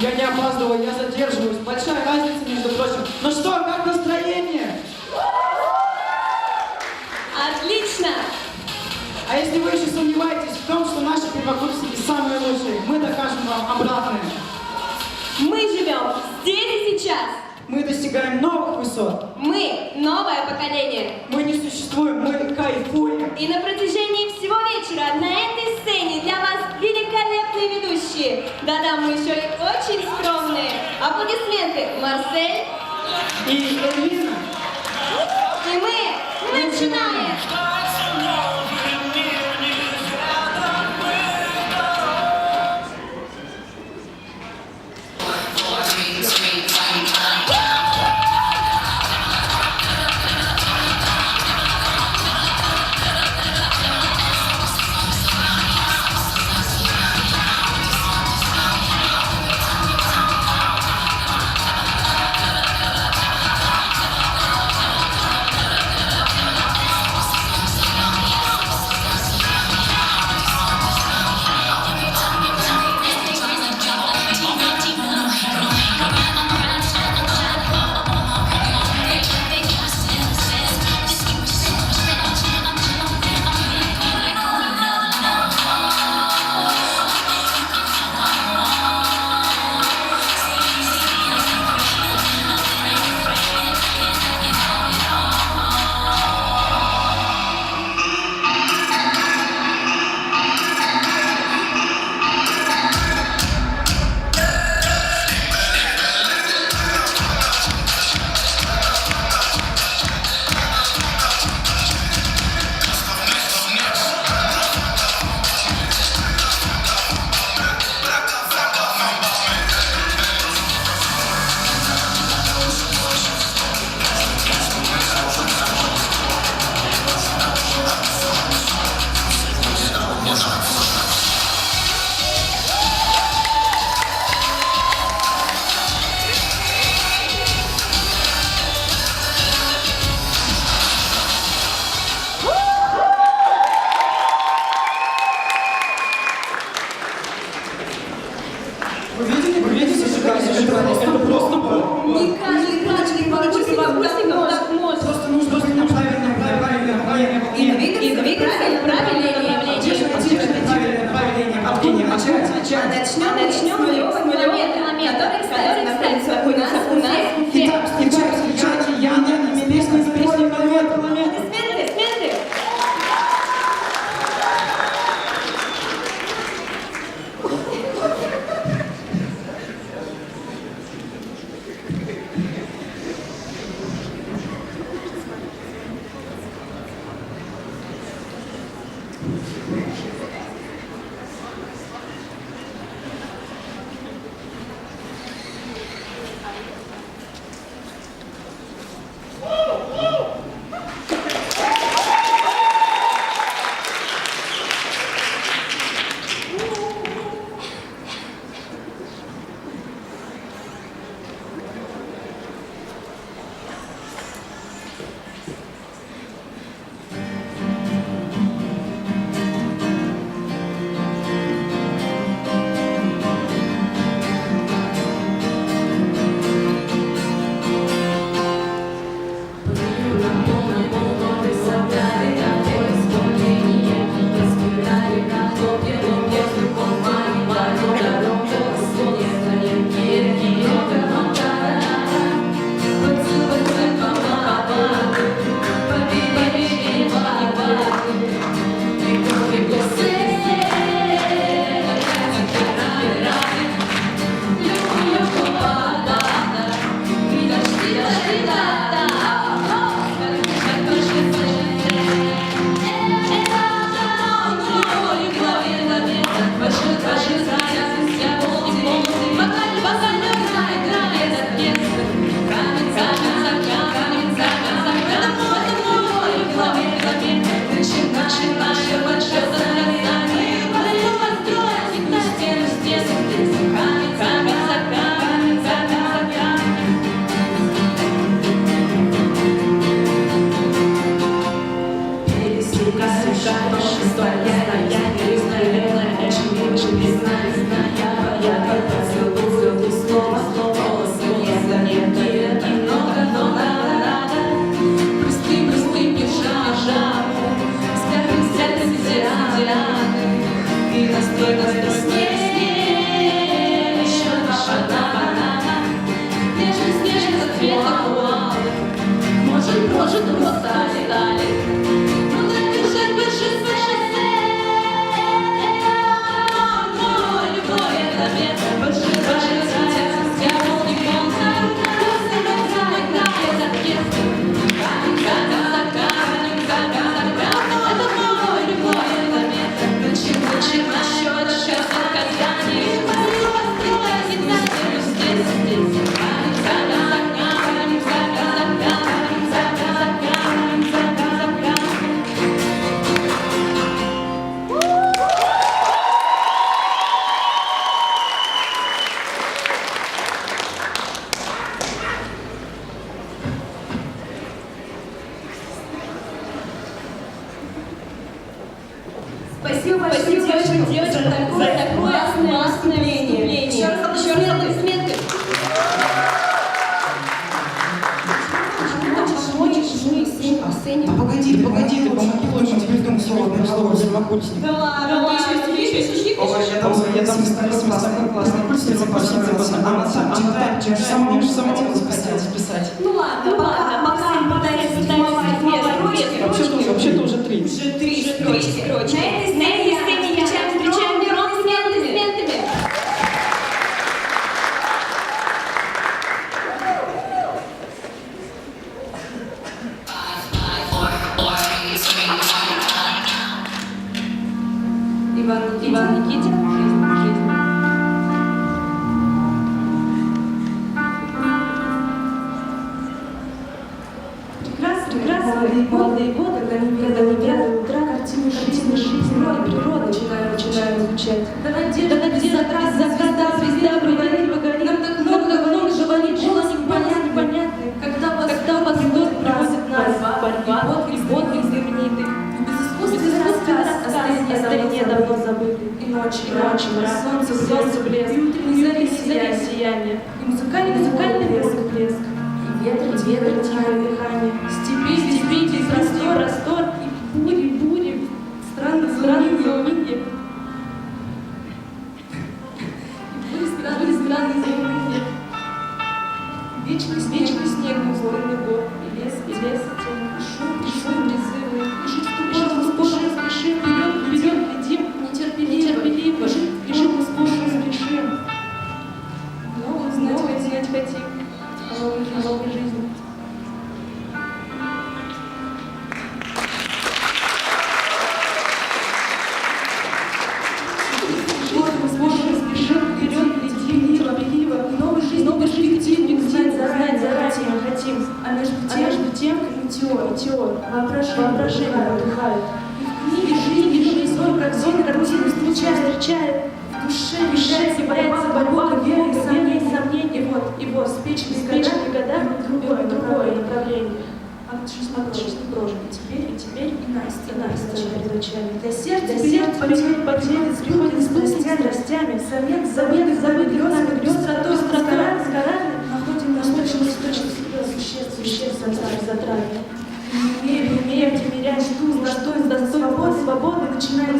я не опаздываю, я задерживаюсь. Большая разница, между прочим. Ну что, как настроение? Отлично! А если вы еще сомневаетесь в том, что наши первокурсники самые лучшие, мы докажем вам обратное. Мы живем здесь и сейчас. Мы достигаем новых высот. Мы новое поколение. Мы не существуем, мы кайфуем. И на протяжении всего вечера на этой сцене для вас великолепные ведущие. Да-да, мы еще и очень скромные. Аплодисменты Марсель И Эльвина. и мы начинаем. Может, просто стали. Ну так пиши, любой это место, пиши, я волны полна, это пьеса. Это мой любой это место, начинаешь счет отказаний, Спасибо, девочки, за такое выступление. Еще раз аплодисменты. Погоди, ты помоги лучше, теперь думай одним словом, первокурсник. Да ладно, ты еще Я там классный писать. Ну ладно, Максим пытается Вообще-то уже 3. Уже 3 строчки. На этой сцене встречаем аплодисментами. Иван Никитин. Жизнь. Прекрасно. Молодые годы, когда не первые утра, картины жизни, роли природы начинают звучать. Давай где-то звезда, погоди, нам так много говорит, желаний непонятных. Когда вас приводит нас борьба, подвиг знаменитый. Безыскусственный рассказ о старине давно забытый. И ночи, солнце, блеск, и утренние зари сияние, и музыкальный блеск. И ветер, тихое дыхание, степи, простор, и бури, странные заунывья. Вечный снег, узорный год, и лес, и шум призывный, и жить в ту спешим, вперед, глядим, нетерпеливо, спешим. Новое знать хотим, о новой жизни. Спешим, вперед, глядим, нетерпеливо, новой жизни знать заранее хотим. А между тем метеор, воображение отдыхает. И в книге жизнь, сон картины встречает. В душе решается борьба, веры и сомнения. И вот, спечные года, другое направление. Акт жизни прожит. И теперь и Настя начали. Для сердца потерян приходит страстями, заветы, грез, сгорали, находим источник существ затраве. Не умеем терять, жду свободы, начинаем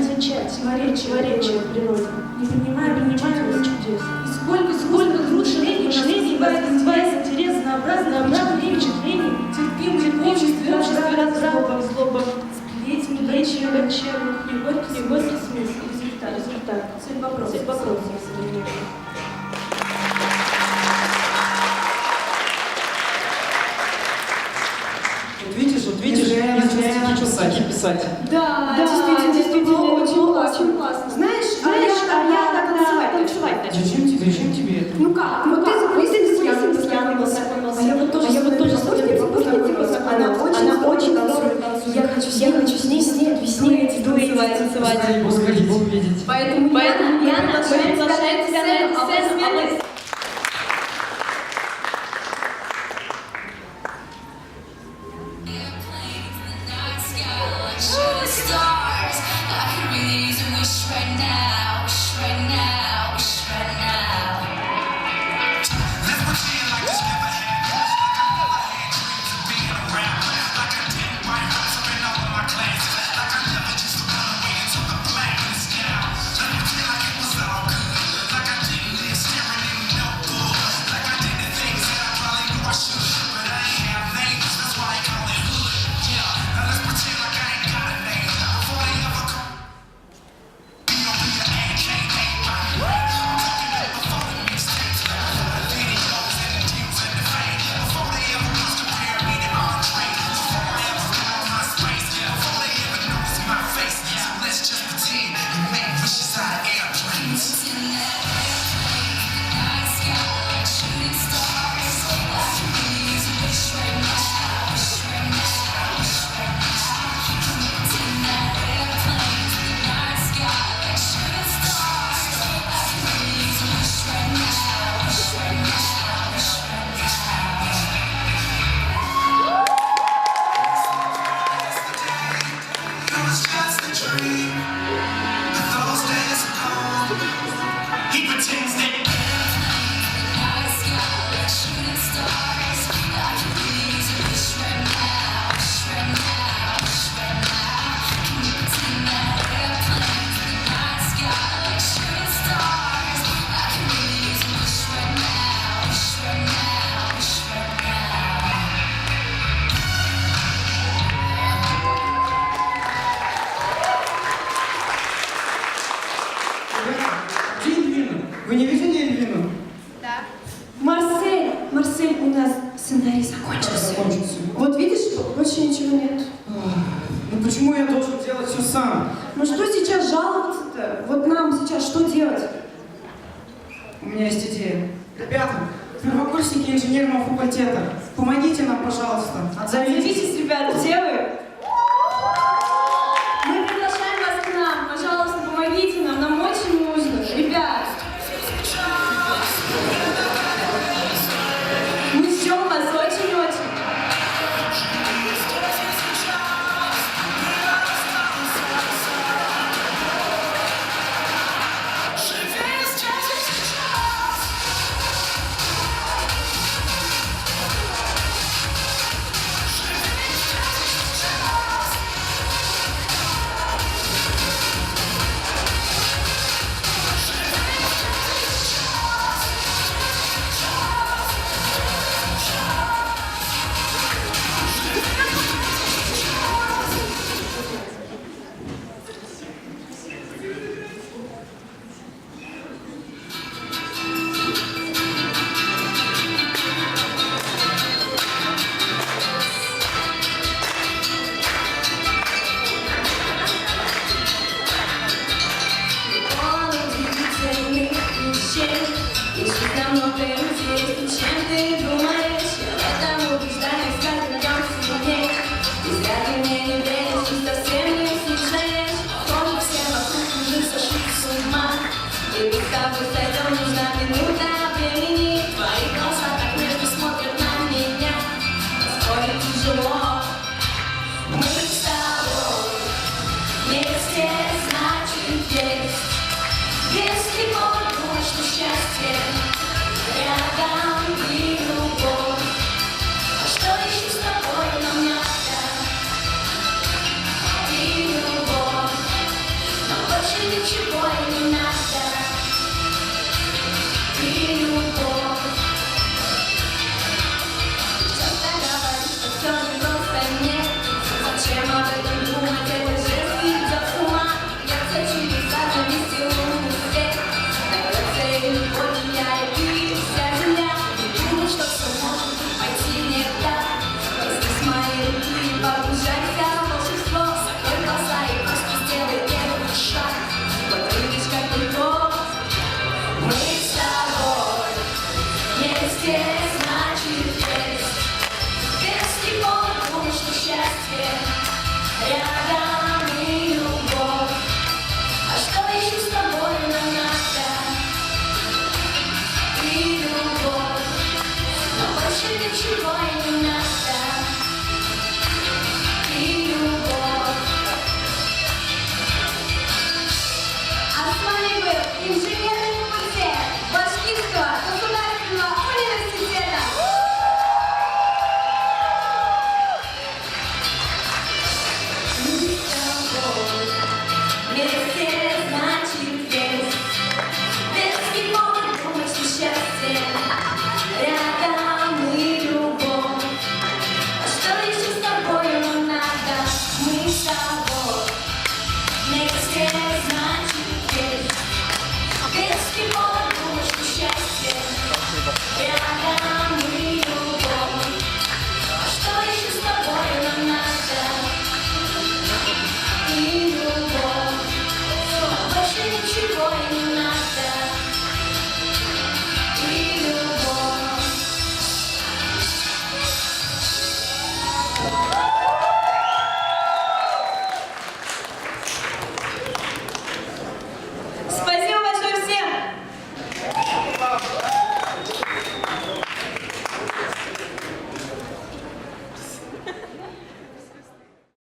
замечать творечие в природе. Не принимаем чудес. И сколько мышлений вызывает интерес, разнообразные впечатлений, терпимые общество, злоба, сплетни, дочерных, и горький смысл, результат, цель вопроса. Вот видишь, я хочу писать. Да, действительно, очень классно. Знаешь, а я так танцевать начала. Зачем тебе это? Ну как? Вот ты познакомился. А я вот тоже с она очень танцует. Я хочу с ней эти дуэты танцевать. Господи, Бог видеть. Поэтому я приглашаю тебя на эту сцену. Stars, I could really use a wish right now, Let's pretend like this never happened. Like I never had dreams of being a rapper. Like I didn't write raps up in all of my classes. Like I never just run away and took a blackness down. Let me feel like it was all good. Максим, у нас сценарий закончился. Вот видишь, Больше ничего нет. ну почему я должен делать все сам? Ну что сейчас жаловаться-то? Вот нам сейчас что делать? У меня есть идея. Ребята, первокурсники инженерного факультета, помогите нам, пожалуйста. Отзовитесь, ребята, где вы?